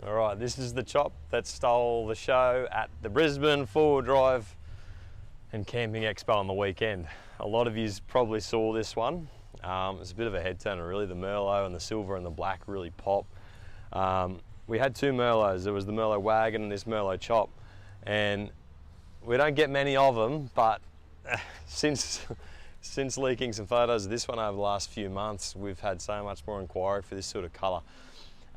All right, this is the chop that stole the show at the Brisbane 4-wheel drive and camping expo on the weekend. A lot of you probably saw this one. It's a bit of a head turner really. The Merlot and the silver and the black really pop. We had two Merlots. There was the Merlot wagon and this Merlot chop, and we don't get many of them, but since leaking some photos of this one over the last few months, we've had so much more inquiry for this sort of colour.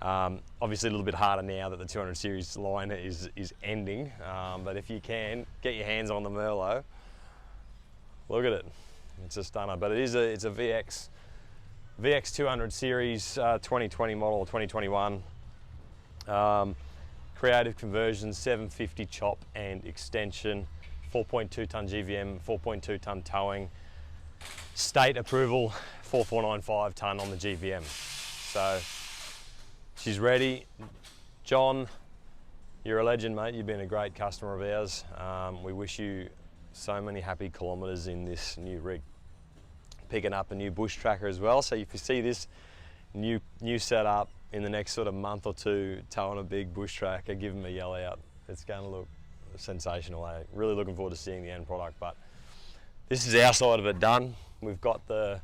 Obviously a little bit harder now that the 200 series line is ending, but if you can, get your hands on the Merlot. Look at it, it's a stunner, but it's a VX 200 series 2020 model, 2021. Creative conversion, 750 chop and extension, 4.2 tonne GVM, 4.2 tonne towing, state approval, 4495 tonne on the GVM. So she's ready. John, you're a legend, mate. You've been a great customer of ours. We wish you so many happy kilometres in this new rig. Picking up a new bush tracker as well. So if you see this new setup in the next sort of month or two, towing a big bush tracker, give them a yell out. It's going to look sensational. Really looking forward to seeing the end product. But this is our side of it done. We've got the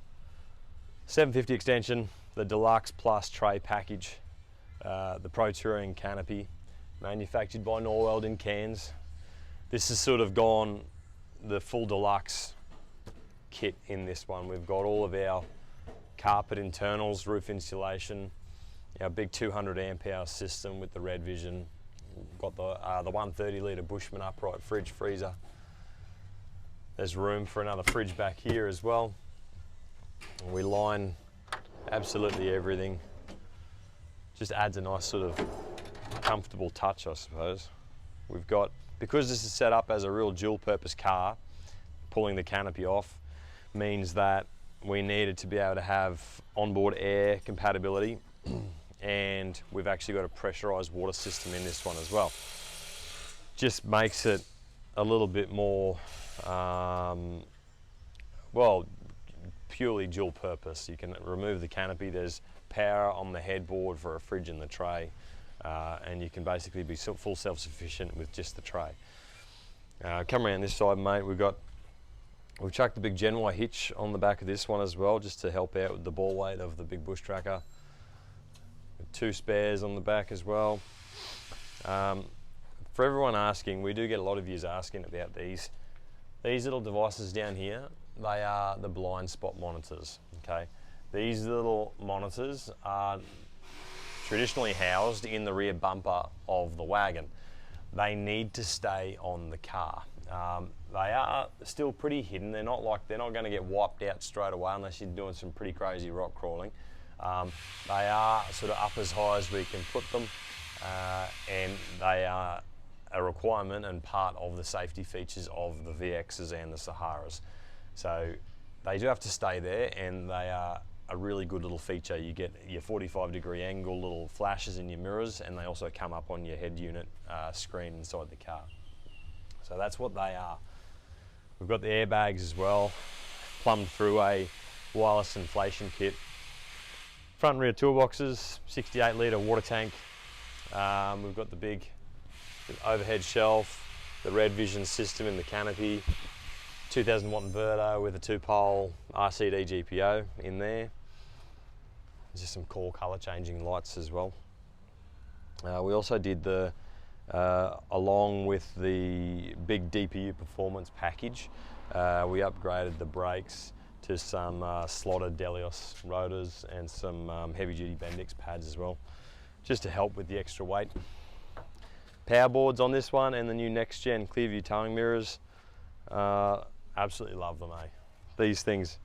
750 extension, the Deluxe Plus tray package, the Pro Touring Canopy, manufactured by Norweld in Cairns. This has sort of gone the full Deluxe kit in this one. We've got all of our carpet internals, roof insulation, our big 200 amp hour system with the red vision. We've got the 130 litre Bushman upright fridge freezer. There's room for another fridge back here as well. We line absolutely everything. Just adds a nice sort of comfortable touch, I suppose. We've got, because this is set up as a real dual purpose car, pulling the canopy off means that we needed to be able to have onboard air compatibility, and we've actually got a pressurized water system in this one as well. Just makes it a little bit more, well, purely dual purpose. You can remove the canopy, there's power on the headboard for a fridge in the tray, and you can basically be full self-sufficient with just the tray. Come around this side, mate, we've chucked the big Gen Y hitch on the back of this one as well, just to help out with the ball weight of the big bush tracker. Two spares on the back as well. For everyone asking, we do get a lot of yous asking about these little devices down here. They are the blind spot monitors, okay? These little monitors are traditionally housed in the rear bumper of the wagon. They need to stay on the car. They are still pretty hidden. They're not going to get wiped out straight away unless you're doing some pretty crazy rock crawling. They are sort of up as high as we can put them, and they are a requirement and part of the safety features of the VXs and the Saharas. So they do have to stay there, and they are a really good little feature. You get your 45-degree angle little flashes in your mirrors, and they also come up on your head unit screen inside the car. So that's what they are. We've got the airbags as well, plumbed through a wireless inflation kit. Front and rear toolboxes, 68 litre water tank. We've got the big overhead shelf, the red vision system in the canopy, 2000 watt inverter with a 2-pole RCD GPO in there. There's just some cool colour changing lights as well. We also did along with the big DPU performance package, we upgraded the brakes to some slotted Deluxe rotors and some heavy duty Bendix pads as well, just to help with the extra weight. Power boards on this one and the new next gen Clearview towing mirrors. Absolutely love them, eh? These things,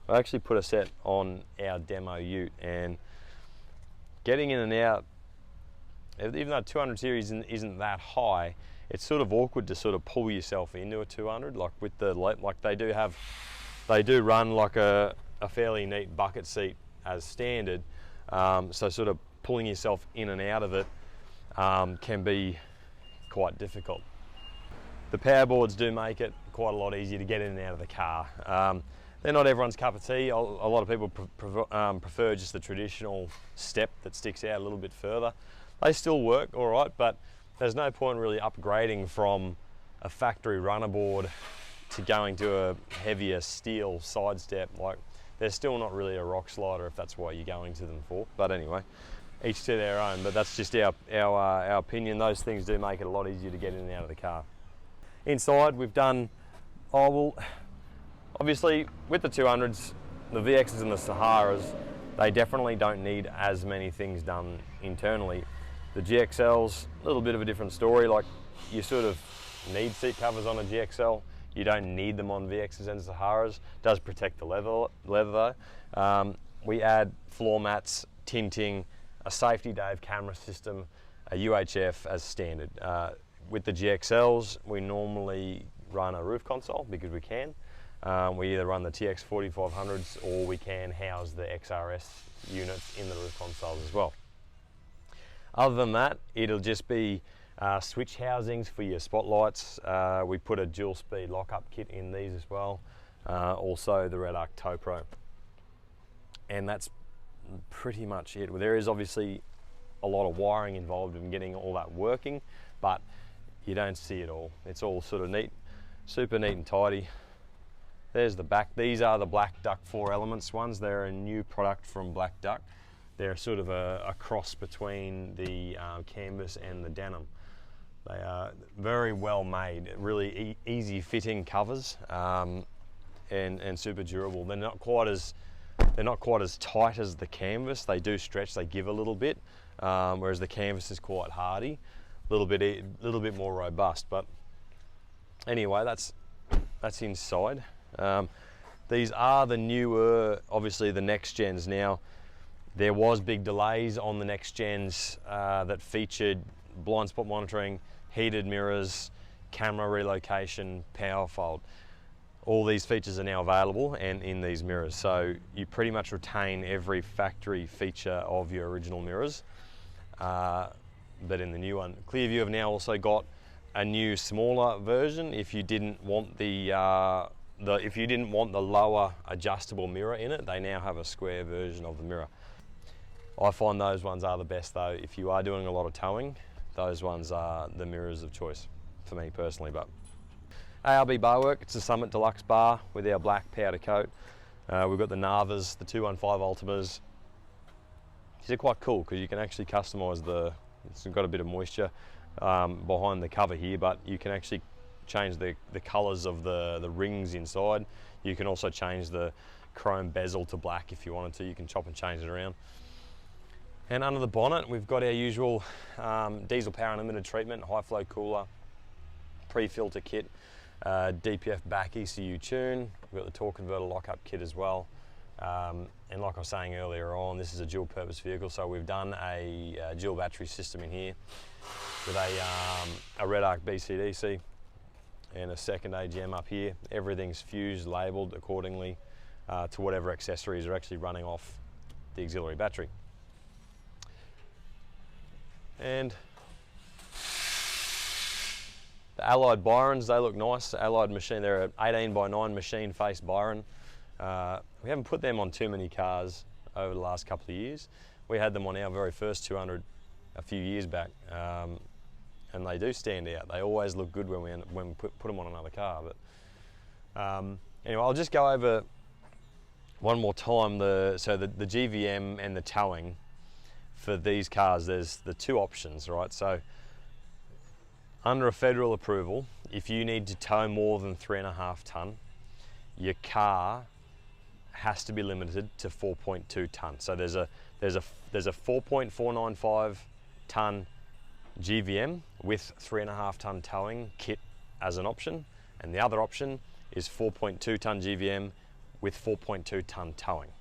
I actually put a set on our demo ute, and getting in and out, even though 200 series isn't that high, it's sort of awkward to sort of pull yourself into a 200. Like with the, like they do run like a fairly neat bucket seat as standard. So sort of pulling yourself in and out of it can be quite difficult. The power boards do make it quite a lot easier to get in and out of the car. They're not everyone's cup of tea. A lot of people prefer just the traditional step that sticks out a little bit further. They still work all right, but there's no point really upgrading from a factory runner board to going to a heavier steel side step. Like, they're still not really a rock slider if that's what you're going to them for. But anyway, each to their own, but that's just our opinion. Those things do make it a lot easier to get in and out of the car. Inside, we've done, obviously with the 200s, the VXs and the Saharas, they definitely don't need as many things done internally. The GXLs, a little bit of a different story. Like, you sort of need seat covers on a GXL. You don't need them on VXs and Saharas. Does protect the leather though. We add floor mats, tinting, a safety Dave camera system, a UHF as standard. With the GXLs, we normally run a roof console because we can. We either run the TX 4500s or we can house the XRS units in the roof consoles as well. Other than that, it'll just be switch housings for your spotlights. We put a dual speed lockup kit in these as well. Also the Red Arc Tow Pro. And that's pretty much it. There is obviously a lot of wiring involved in getting all that working, but you don't see it all. It's all sort of neat, super neat and tidy. There's the back. These are the Black Duck 4 Elements ones. They're a new product from Black Duck. They're sort of a cross between the canvas and the denim. They are very well made, really easy fitting covers, and super durable. They're not quite as tight as the canvas. They do stretch, they give a little bit, whereas the canvas is quite hardy, a little bit more robust. But anyway, that's inside. These are the newer, obviously the next gens. Now, there was big delays on the next gens that featured blind spot monitoring, heated mirrors, camera relocation, power fold. All these features are now available and in these mirrors. So you pretty much retain every factory feature of your original mirrors, but in the new one. Clearview have now also got a new smaller version if you didn't want the lower adjustable mirror in it. They now have a square version of the mirror. I find those ones are the best though. If you are doing a lot of towing, those ones are the mirrors of choice for me personally. But ARB bar work, it's a Summit Deluxe bar with our black powder coat. We've got the Navas, the 215 Ultimas. These are quite cool because you can actually customise it's got a bit of moisture behind the cover here, but you can actually change the colours of the rings inside. You can also change the chrome bezel to black if you wanted to. You can chop and change it around. And under the bonnet, we've got our usual diesel power unlimited treatment, high flow cooler, pre-filter kit, DPF back ECU tune. We've got the torque converter lockup kit as well. And like I was saying earlier on, this is a dual purpose vehicle, so we've done a dual battery system in here with a Red Arc BCDC and a second AGM up here. Everything's fused, labelled accordingly to whatever accessories are actually running off the auxiliary battery. And the Allied Byrons, they look nice. Allied machine, they're an 18x9 machine face Byron. We haven't put them on too many cars over the last couple of years. We had them on our very first 200 a few years back, and they do stand out. They always look good when we put them on another car. But anyway, I'll just go over one more time the GVM and the towing. For these cars, there's the two options, right? So under a federal approval, if you need to tow more than 3.5 tonne, your car has to be limited to 4.2 tonne. So there's a 4.495 tonne GVM with 3.5 tonne towing kit as an option, and the other option is 4.2 tonne GVM with 4.2 tonne towing.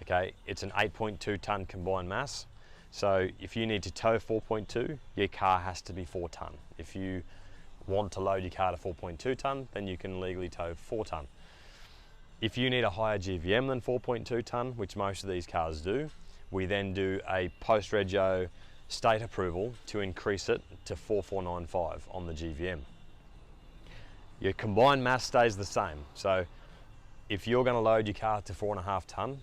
Okay, it's an 8.2 tonne combined mass. So if you need to tow 4.2, your car has to be 4 tonne. If you want to load your car to 4.2 tonne, then you can legally tow 4 tonne. If you need a higher GVM than 4.2 tonne, which most of these cars do, we then do a post-rego state approval to increase it to 4495 on the GVM. Your combined mass stays the same. So if you're going to load your car to 4.5 tonne,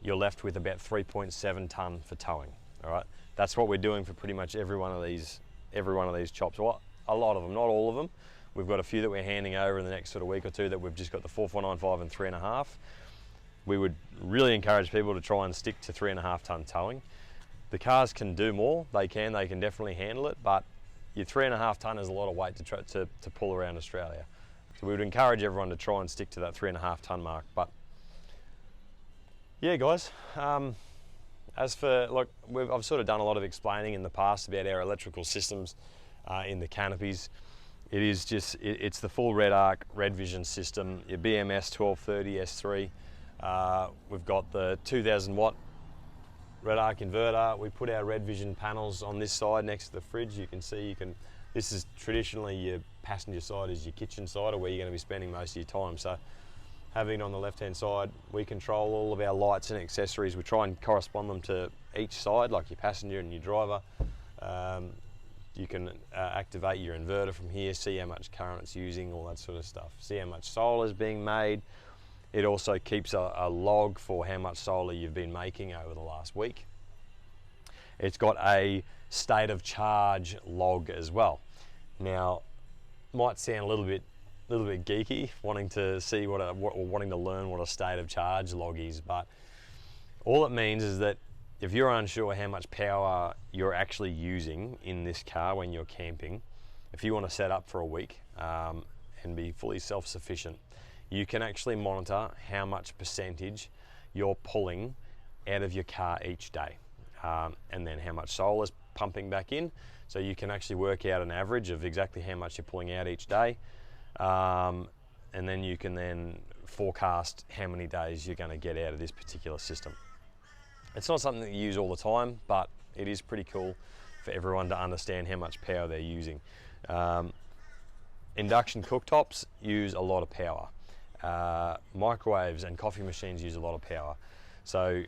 you're left with about 3.7 tonne for towing. All right, that's what we're doing for pretty much every one of these chops. Well, a lot of them, not all of them. We've got a few that we're handing over in the next sort of week or two that we've just got the 4495 and 3.5. We would really encourage people to try and stick to 3.5 ton towing. The cars can do more, they can definitely handle it, but your 3.5 ton is a lot of weight to pull around Australia. So we would encourage everyone to try and stick to that 3.5 ton mark. But yeah, guys, as for, look, I've sort of done a lot of explaining in the past about our electrical systems in the canopies. It is just, it's the full red arc, red vision system, your BMS 1230 S3. We've got the 2000 watt red arc inverter. We put our red vision panels on this side next to the fridge. You can see, this is traditionally your passenger side is your kitchen side, or where you're going to be spending most of your time. So having it on the left hand side, we control all of our lights and accessories. We try and correspond them to each side, like your passenger and your driver. You can activate your inverter from here, see how much current it's using, all that sort of stuff. See how much solar is being made. It also keeps a log for how much solar you've been making over the last week. It's got a state of charge log as well. Now, might sound a little bit geeky, wanting to see wanting to learn what a state of charge log is, but all it means is that if you're unsure how much power you're actually using in this car when you're camping, if you want to set up for a week and be fully self-sufficient, you can actually monitor how much percentage you're pulling out of your car each day, and then how much solar is pumping back in. So you can actually work out an average of exactly how much you're pulling out each day, and then you can then forecast how many days you're going to get out of this particular system. It's not something that you use all the time, but it is pretty cool for everyone to understand how much power they're using. Induction cooktops use a lot of power. Microwaves and coffee machines use a lot of power. So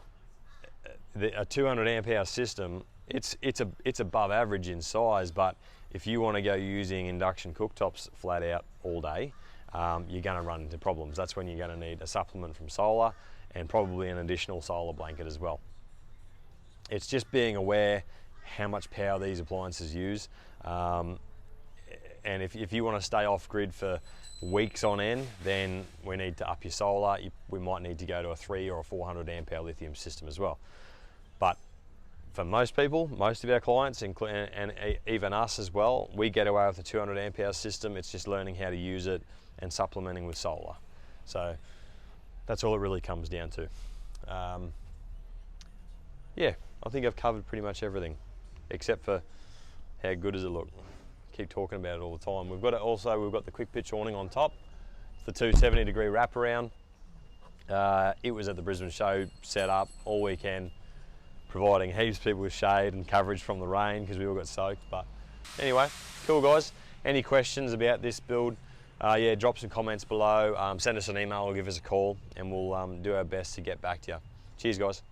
a 200 amp hour system, it's above average in size, but if you want to go using induction cooktops flat out all day, you're going to run into problems. That's when you're going to need a supplement from solar and probably an additional solar blanket as well. It's just being aware how much power these appliances use, and if you want to stay off grid for weeks on end, then we need to up your solar. We might need to go to a 300 or a 400 amp hour lithium system as well. But for most people, most of our clients, and even us as well, we get away with a 200 amp hour system. It's just learning how to use it and supplementing with solar. So that's all it really comes down to. Yeah, I think I've covered pretty much everything, except for how good does it look. Keep talking about it all the time. We've got the quick pitch awning on top. It's the 270 degree wraparound. It was at the Brisbane show set up all weekend, providing heaps of people with shade and coverage from the rain because we all got soaked. But anyway, cool guys. Any questions about this build, yeah, drop some comments below, send us an email or give us a call, and we'll do our best to get back to you. Cheers guys.